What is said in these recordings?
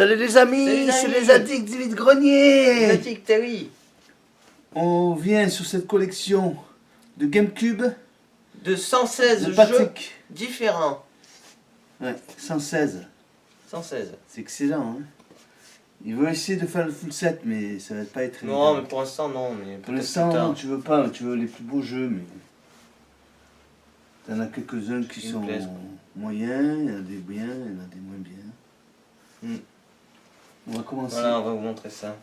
Salut les amis, c'est les addicts du vide-grenier. Les addicts, oui. On vient sur cette collection de GameCube De 116 de jeux Patrick. différents. Ouais, 116. 116. C'est excellent, hein. Il veut essayer de faire le full set, mais ça va pas être Non, évident. mais pour l'instant, non. Mais Pour l'instant, non, tu veux pas, tu veux les plus beaux jeux, mais t'en as quelques-uns qui sont moyens, il y en a des bien, il y en a des moins bien. On va commencer. Voilà, on va vous montrer ça.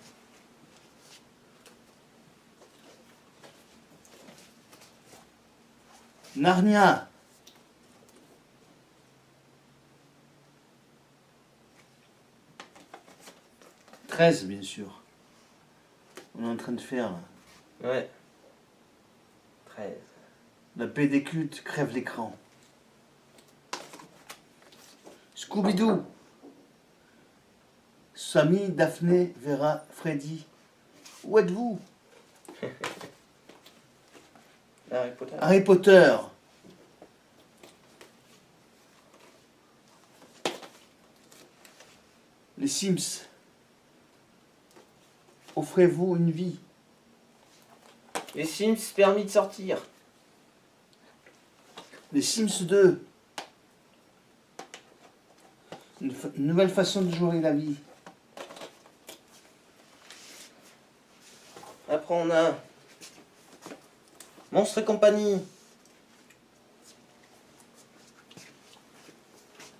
Narnia. « 13, bien sûr. On est en train de faire là. Ouais. 13. La paix des cultes crève l'écran. Scooby-Doo. Sammy, Daphné, Vera, Freddy. Où êtes-vous? Harry Potter. Harry Potter. Les Sims. Offrez-vous une vie. Les Sims permis de sortir. Les Sims 2. Une nouvelle façon de jouer la vie. Après, on a Monstre et compagnie.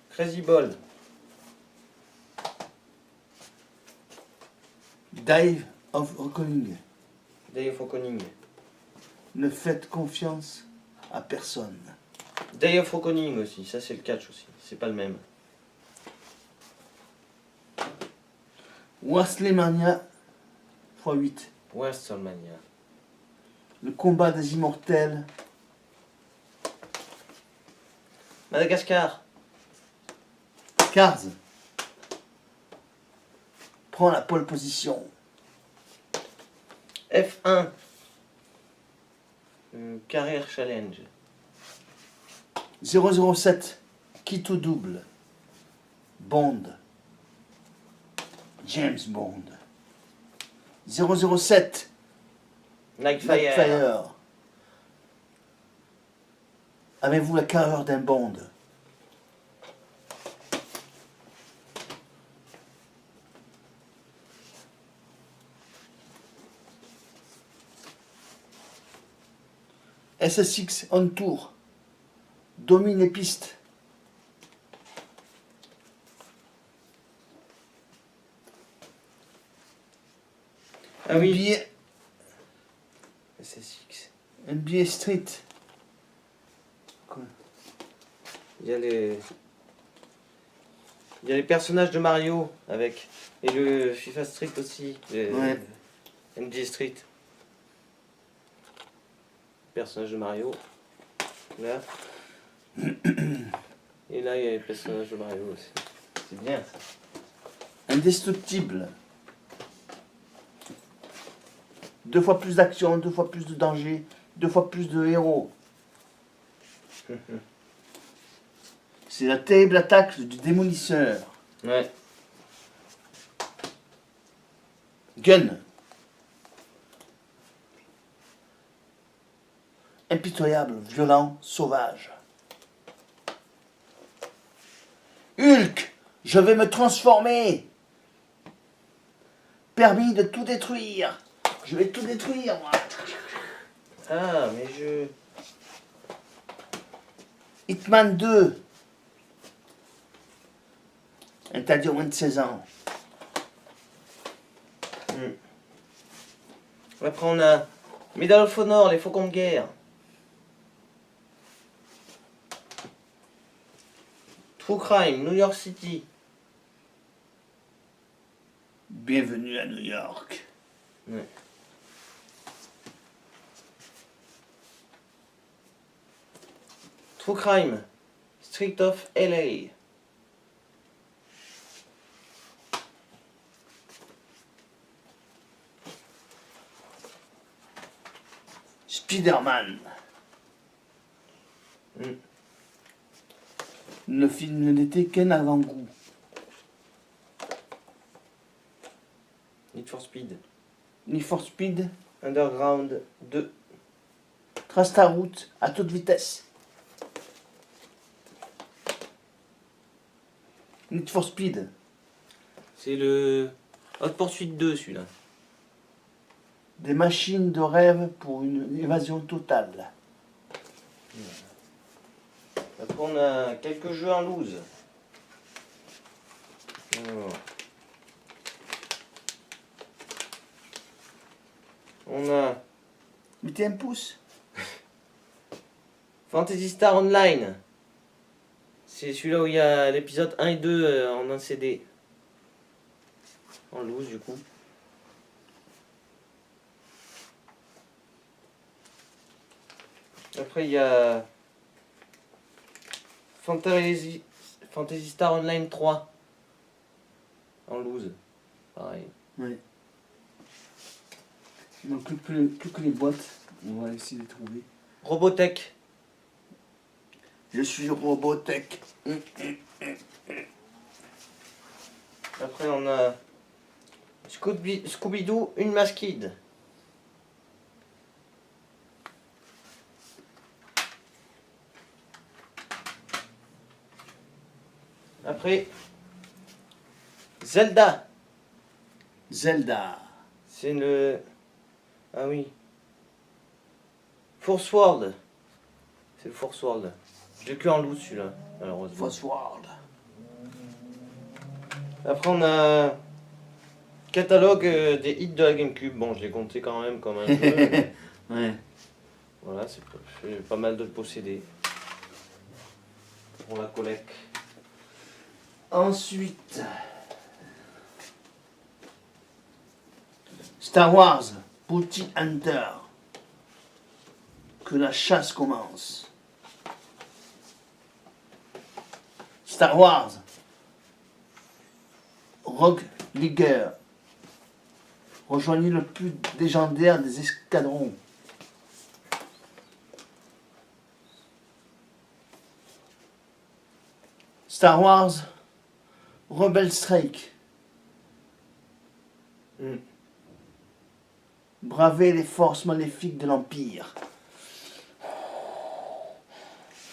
Crazy Ball. Dive of Reckoning. Day of Reckoning. Ne faites confiance à personne. Day of Reckoning aussi, ça c'est le catch aussi, c'est pas le même. Wrestlemania x8. WrestleMania. Le combat des immortels. Madagascar. Cars. Prends la pole position. F1. Career Challenge. 007. Quitte au double. Bond. James Bond. 007. Nightfire. Nightfire. Avez-vous la carrure d'un Bond? SSX on tour. Domine les pistes. Ah oui. NBA, SSX. NBA Street. Quoi? Il y a les personnages de Mario avec. Et le FIFA Street aussi. Ouais. NBA Street. Personnage de Mario. Là. Et là, il y a les personnages de Mario aussi. C'est bien ça. Indestructible. 2 fois plus d'action, 2 fois plus de danger, 2 fois plus de héros. C'est la terrible attaque du démolisseur. Ouais. Gun. Impitoyable, violent, sauvage. Hulk, je vais me transformer. Permis de tout détruire. Je vais tout détruire, moi. Ah, mais je. Hitman 2. Interdit aux moins de 16 ans. Après, on a Medal of Honor, les faucons de guerre. True Crime, New York City. Bienvenue à New York. Ouais. True Crime, Street of LA. Spider-Man. Le film n'était qu'un avant-goût. Speed Need for Speed, Underground 2. Trace ta route à toute vitesse. Need for Speed, C'est le Hot Pursuit 2 celui-là. des machines de rêve pour une évasion totale. Après on a quelques jeux en loose. Alors. On a Mettez un pouce. Phantasy Star Online. C'est celui-là où il y a l'épisode 1 et 2 en un CD. En loose du coup. Après il y a Fantasy Star Online 3. En loose. Pareil. Ouais. Il manque plus que les boîtes. On va essayer de les trouver. Robotech. Je suis Robotech. Après on a Scooby-Doo Unmasked. Après Zelda. Zelda. C'est le... Ah oui. Force World. C'est le Force World. J'ai que en loot celui-là, malheureusement. Force World. Après on a... Catalogue des hits de la GameCube. Bon, je l'ai compté quand même comme un jeu. mais Ouais. voilà, c'est pas mal de le posséder. Pour la collecte. Ensuite, Star Wars, Bounty Hunter. Que la chasse commence. Star Wars, Rogue Leaguer. Rejoignez le plus légendaire des escadrons. Star Wars, Rebel Strike. Mm. Bravez les forces maléfiques de l'Empire.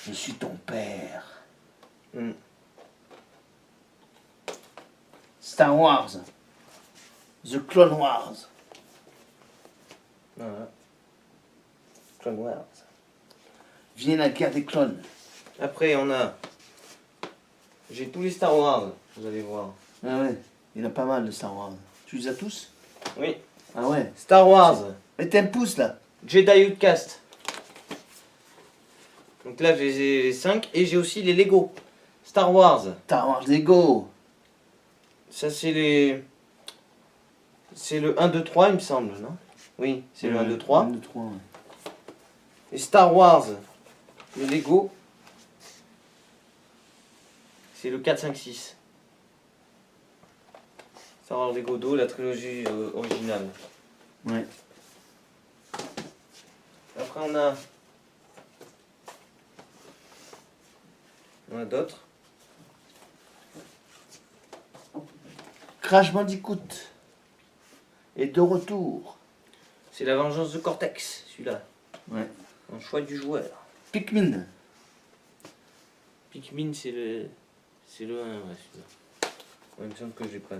Je suis ton père. Mm. Star Wars, The Clone Wars. Voilà. Clone Wars. Vient la guerre des clones. Après on a... J'ai tous les Star Wars, vous allez voir. Ah ouais, il y en a pas mal de Star Wars. Tu les as tous? Oui. Ah ouais. Star Wars. Mettez un pouce là. Jedi Outcast. Donc là j'ai les 5 et j'ai aussi les Lego. Star Wars. Star Wars Lego. Ça c'est les... C'est le 1, 2, 3 il me semble, non? Oui, c'est le 1, 2, 3. 1, 2, 3, ouais. Et Star Wars, le Lego, c'est le 4, 5, 6. Star Wars Lego 2, la trilogie originale. Ouais. Après on a d'autres. Crash Bandicoot. Et de retour. C'est la vengeance de Cortex, celui-là. Ouais. Un choix du joueur. Pikmin. Pikmin, c'est le 1, ouais, celui-là. Ouais, il me semble que j'ai pas.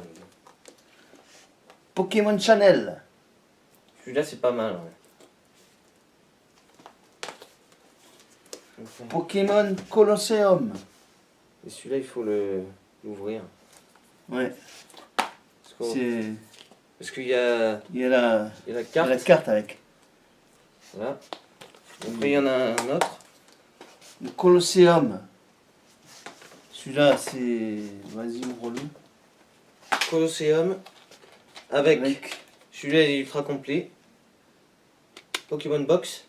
Pokémon Channel. Celui-là, c'est pas mal, ouais. Pokémon Colosseum. Et celui-là, il faut l'ouvrir. Ouais. C'est. Parce qu'il y a Il y a la, il y a la il y a carte. la carte avec. Voilà. Après, il y en a un autre. Le Colosseum. Celui-là, c'est. Vas-y, ouvre-le. Colosseum. Avec. Celui-là, il est ultra complet. Pokémon Box.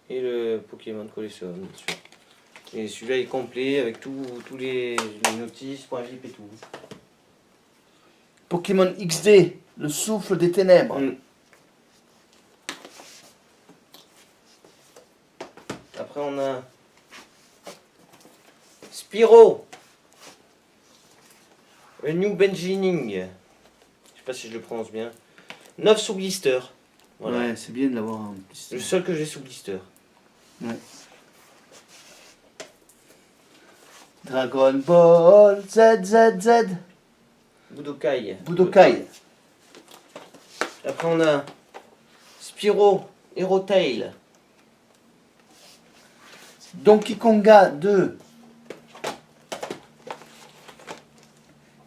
Et le Pokémon Colosseum, bien sûr. Et celui-là est complet avec tous les notices, points VIP et tout. Pokémon XD. Le souffle des ténèbres. Mm. Après, on a Spyro. A New Beginning. pas si je le prononce bien. 9 sous blister. Voilà. Ouais, c'est bien de l'avoir en Le plus. seul que j'ai sous blister. Ouais. Dragon Ball ZZZ. Budokai. Budokai. Après on a Spyro Hero Tail. Donkey Konga 2.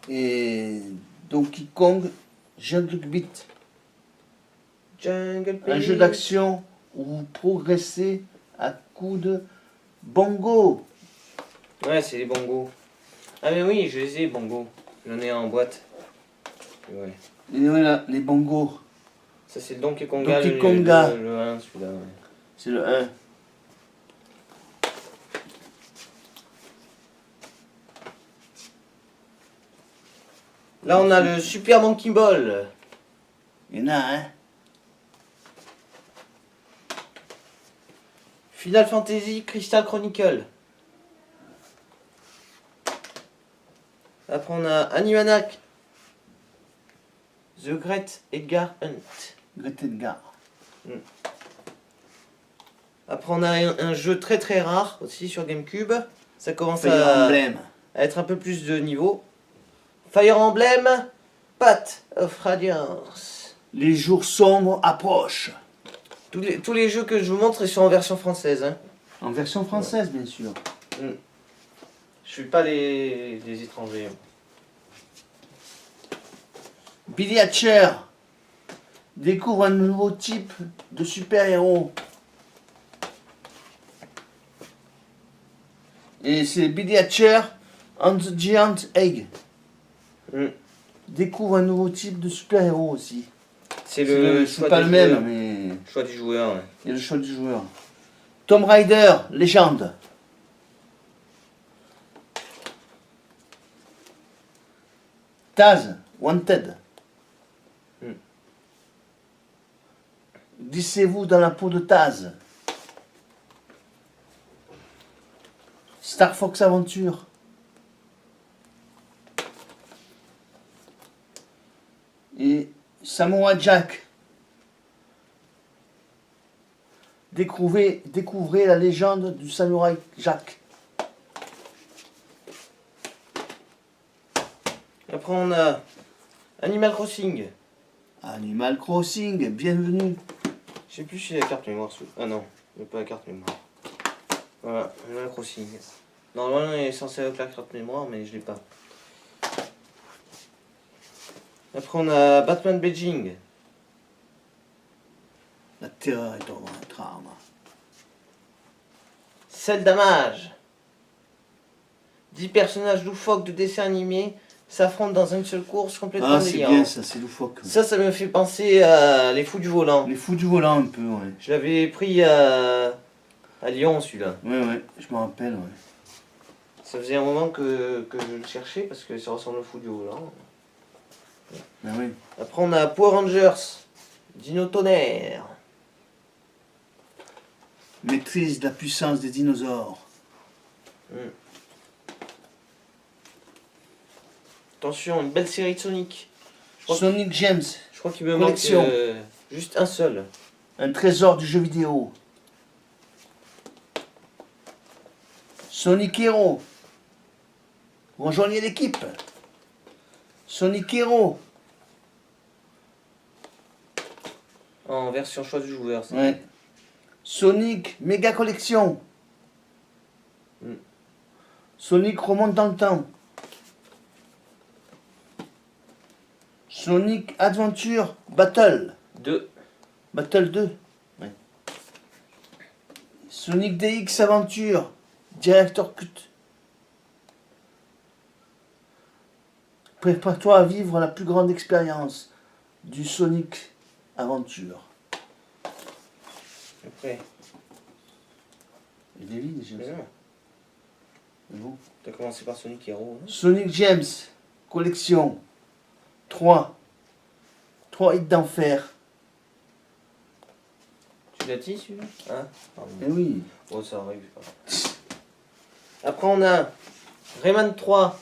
Et Donkey Kong Jungle Beat. Jungle Un Beat. jeu d'action où vous progressez à coups de bongo. Ouais, c'est les bongos. Ah mais oui, je les ai, bongos. J'en ai un en boîte. Ouais. Et voilà, les bongos. Ça c'est le Donkey Konga, Donkey Konga. le 1, celui-là. Ouais. C'est le 1. Là on a le Super Monkey Ball. Il y en a un. Final Fantasy Crystal Chronicle. Après on a Animanac. The Great Edgar Hunt. Edgar. Après on a un jeu très très rare aussi sur GameCube. Ça commence Fire à Emblem. être un peu plus de niveau. Fire Emblem Path of Radiance. Les jours sombres approchent. Tous les jeux que je vous montre ils sont en version française. Hein. En version française, bien sûr. Je suis pas les étrangers. Billy Hatcher découvre un nouveau type de super-héros. Et c'est Billy Hatcher and the Giant Egg. Découvre un nouveau type de super-héros aussi. C'est le C'est choix pas du le même, joueur. mais Choix du joueur. Ouais. il y a le choix du joueur. Tomb Raider, légende. Taz, Wanted. Glissez-vous dans la peau de Taz. Star Fox Adventure. Et Samoa Jack. Découvrez la légende du samouraï Jack. Après on a Animal Crossing. Animal Crossing, bienvenue. Je sais plus si la carte mémoire sous. Ah non, il n'y a pas la carte mémoire. Voilà, Animal Crossing. Normalement, il est censé avoir la carte mémoire, mais je l'ai pas. Après, on a Batman Beijing. La terreur est dans votre arme. Celle Damage. 10 personnages loufoques de dessins animés s'affrontent dans une seule course complètement Ah, c'est délirante. bien ça, c'est loufoque. Ça me fait penser à Les Fous du Volant. Les fous du volant un peu, ouais. Je l'avais pris à Lyon, celui-là. Ouais, je me rappelle, ouais. Ça faisait un moment que je le cherchais parce que ça ressemble au Fou du Volant. Ah oui. Après, on a Power Rangers. Dino Tonnerre. Maîtrise de la puissance des dinosaures. Attention, une belle série de Sonic. crois Sonic James, Je crois qu'il me Collection. manque juste un seul. un trésor du jeu vidéo. Sonic Hero. Rejoignez l'équipe. Sonic Hero. En version choix du joueur. ça. Ouais. Sonic Méga Collection. Sonic remonte dans le temps. Sonic Adventure Battle. 2. Battle 2. Ouais. Sonic DX Aventure Director Cut. Prépare-toi à vivre la plus grande expérience du Sonic Aventure. Après. Il est vide, déjà. Mais non, Bon. t'as commencé par Sonic Hero. hein. Sonic James Collection 3. 3 hits d'enfer. Tu l'as dit celui-là Hein Pardon. Eh oui. Oh, ça arrive. c'est pas grave. Après, on a Rayman 3.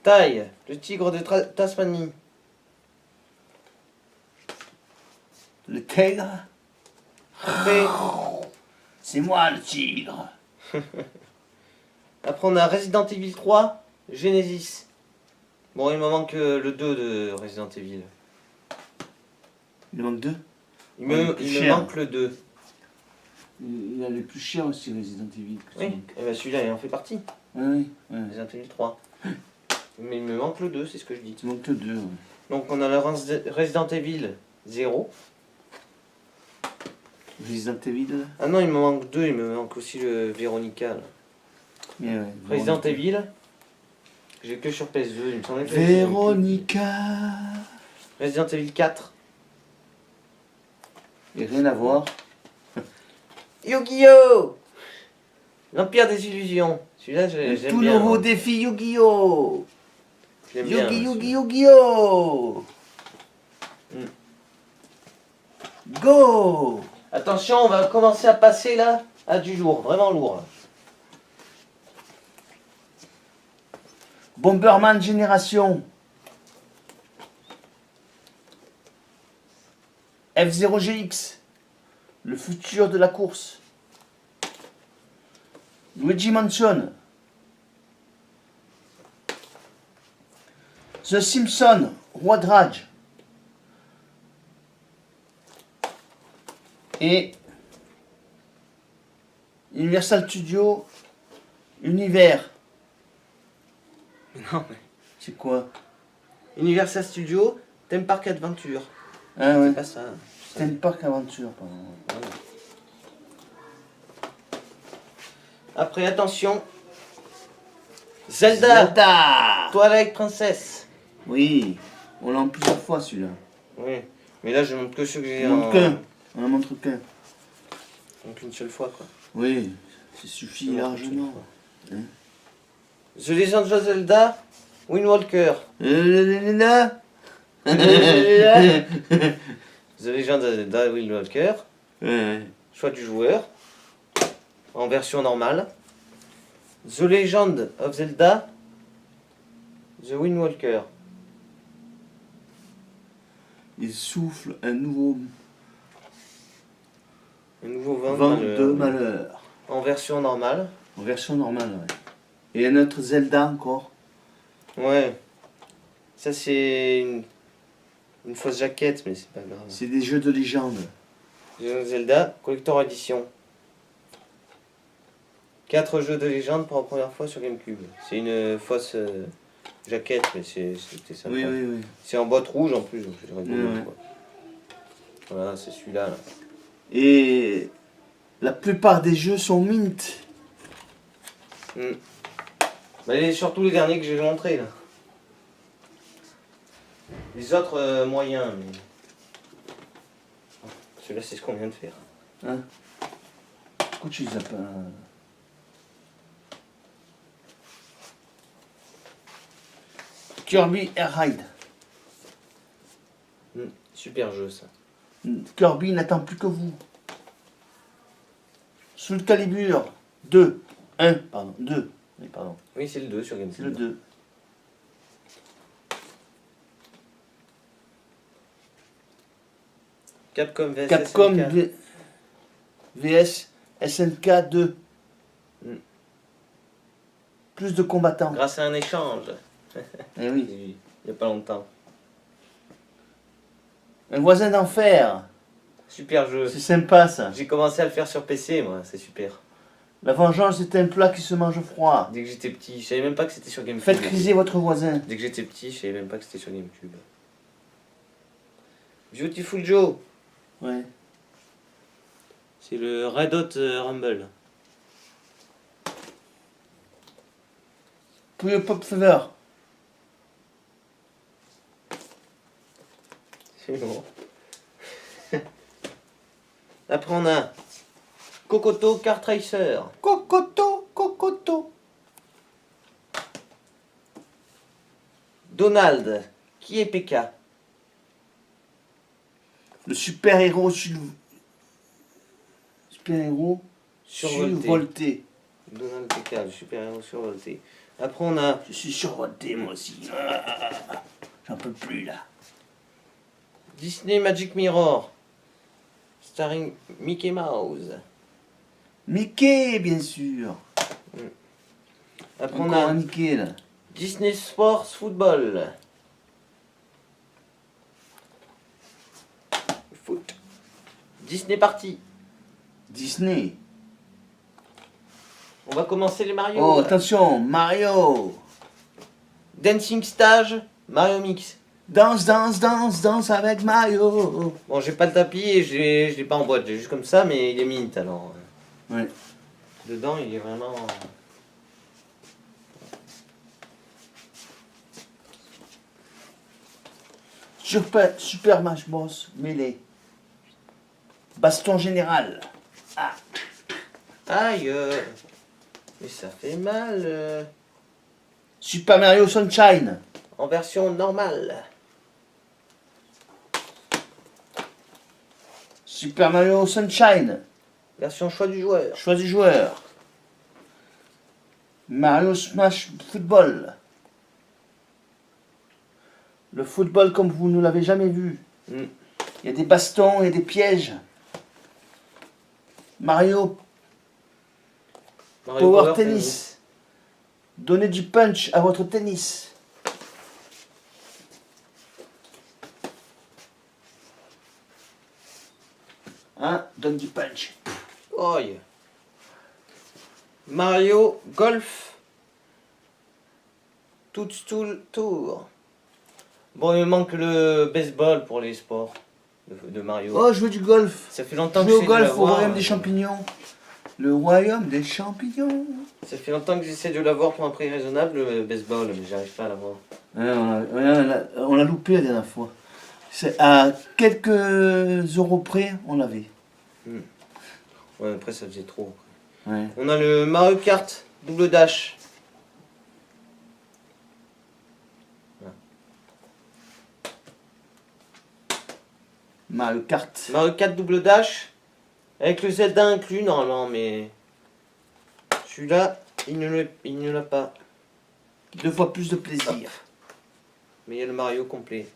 Taille, le tigre de Tasmanie. Le tigre. Après, C'est moi le tigre. après, on a Resident Evil 3, Genesis. Bon, il me manque le 2 de Resident Evil. Il manque 2. Il Ouais, me, le plus il me cher. manque le 2. Il a le plus cher aussi, Resident Evil. que Oui, tu manques. et ben celui-là, il en fait partie. Oui, oui. Resident Evil 3. Mais il me manque le 2, c'est ce que je dis. Tu manques le 2. Ouais. Donc on a le Resident Evil 0. Resident Evil. Là. Ah non, il me manque 2, il me manque aussi le Veronica. Là. Yeah, ouais. Resident Evil. J'ai que sur PS2, il me semblait que Véronica. Resident Evil 4. Et rien à voir. Yu-Gi-Oh! L'Empire des Illusions. Celui-là, j'aime Tout bien. nouveau hein. défi Yu-Gi-Oh! J'aime bien, hein, celui-là. Yu-Gi-Oh! Go! Attention, on va commencer à passer là à du lourd, vraiment lourd. Là. Bomberman Génération. F0GX. Le futur de la course. Luigi Mansion. The Simpsons. Roi de Rage. Et Universal Studios Univers. Non, mais... C'est quoi? Universal Studios, Theme Park Adventure. Ah ouais. C'est pas ça. Theme Park Aventure, pardon. Voilà. Après, attention. Zelda, Twilight Princess. Oui, on l'a en plusieurs fois celui-là. Oui, mais là je montre que ceux que j'ai On montre qu'un. On en montre qu'un. Donc une seule fois quoi. Oui, ça suffit On largement. The Legend of Zelda, Wind Walker. Là. The Legend of Zelda, Wind Walker. Ouais. Choix du joueur. En version normale. The Legend of Zelda, The Wind Walker. Il souffle un nouveau Un nouveau vent vent de malheur. en version normale. En version normale, ouais. Et un autre Zelda encore. Ouais. Ça c'est une fausse jaquette, mais c'est pas grave. C'est des jeux de légende. Legend of Zelda, Collector Edition. 4 jeux de légende pour la première fois sur GameCube. C'est une fausse jaquette, mais c'était sympa. Oui, oui, oui. C'est en boîte rouge en plus, donc c'est rigolo. Ouais. Quoi. Voilà, c'est celui-là. Là. Et la plupart des jeux sont mint. Mais surtout les derniers que j'ai montrés là. Les autres moyens. Mais... Celui-là, c'est ce qu'on vient de faire. Hein? Pourquoi tu les as pas... Kirby Air Ride. Super jeu ça. Kirby n'attend plus que vous. Soul Calibur 2. 1, pardon. 2. Oui, pardon. Oui, c'est le 2 sur C'est GameCube. le 2. Capcom vs Capcom SNK. VS SNK 2. Plus de combattants. Grâce à un échange. Eh oui. Il n'y a pas longtemps. Un voisin d'enfer. Super jeu. C'est sympa ça. J'ai commencé à le faire sur PC, moi, c'est super. La vengeance est un plat qui se mange froid. Dès que j'étais petit, je savais même pas que c'était sur GameCube. Faites criser votre voisin. Dès que j'étais petit, je savais même pas que c'était sur GameCube. Beautiful Joe, Ouais. c'est le Red Hot Rumble. Puyo Pop Fever. C'est bon. Après on a Kokoto Kart Racer. Cocoto, Cocoto. Donald, qui est PK? Le super-héros survolté. Donald PK, le super-héros survolté. Après, on a Je suis survolté, moi aussi. J'en peux plus, là. Disney Magic Mirror, starring Mickey Mouse. Mickey, bien sûr. Après, on Encore a un Mickey, là. Disney Sports Football. Foot. Disney Party. Disney. On va commencer les Mario. Oh, attention, Mario. Dancing Stage, Mario Mix. Danse, danse, danse, danse avec Mario. Bon, j'ai pas le tapis et je l'ai pas en boîte, j'ai juste comme ça, mais il est mint alors. Ouais. Dedans, il est vraiment. Super Smash Bros. Melee. Baston général. Ah. Aïe mais ça fait mal Super Mario Sunshine. en version normale. Super Mario Sunshine. Version choix du joueur. Choix du joueur. Mario Smash Football. Le football comme vous ne l'avez jamais vu. Mm. Il y a des bastons et des pièges. Mario Mario Power Tennis. Donnez du punch à votre tennis. Hein, donne du punch. Aïe. Mario Golf. Tour. Bon, il me manque le baseball pour les sports de Mario. Oh, je veux du golf. Ça fait longtemps que Jouer au j'essaie de golf au l'avoir. royaume des champignons. Le royaume des champignons. Ça fait longtemps que j'essaie de l'avoir pour un prix raisonnable, le baseball, mais j'arrive pas à l'avoir. Ouais, on l'a loupé la dernière fois. C'est à quelques euros près, on l'avait. Ouais, après ça faisait trop. Ouais. On a le Mario Kart double dash. Mario Kart. Mario Kart double dash. Avec le Zelda inclus normalement, mais celui-là, il ne l'a pas. 2 fois plus de plaisir. Mais il y a le Mario complet.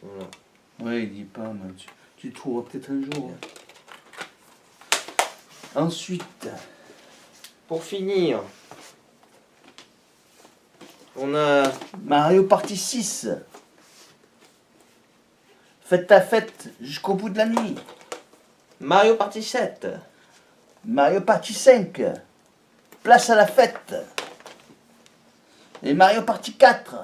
Voilà. Ouais, il dit pas, mais tu le trouveras peut-être un jour. Ensuite, Pour finir, on a Mario Party 6. Faites ta fête jusqu'au bout de la nuit. Mario Party 7. Mario Party 5. Place à la fête. Et Mario Party 4.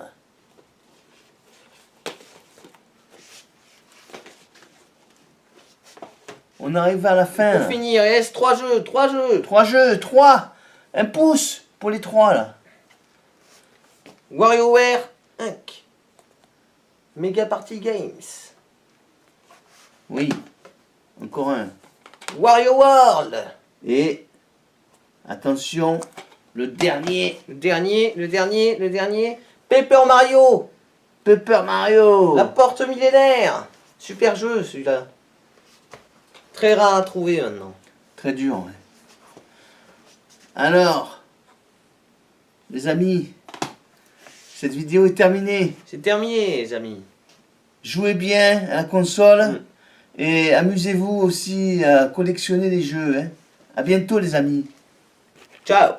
On arrive à la fin. Pour finir, il reste 3 jeux, 3 jeux. 3 jeux, 3. Un pouce pour les 3 là. WarioWare Inc. Mega Party Games. Oui. Encore un. Wario World. Et attention, le dernier. Le dernier. Paper Mario. Paper Mario. La porte millénaire. Super jeu celui-là. Très rare à trouver maintenant. Très dur. Ouais. Alors, les amis, cette vidéo est terminée. C'est terminé les amis. Jouez bien à la console et amusez-vous aussi à collectionner les jeux. Hein. À bientôt les amis. Ciao.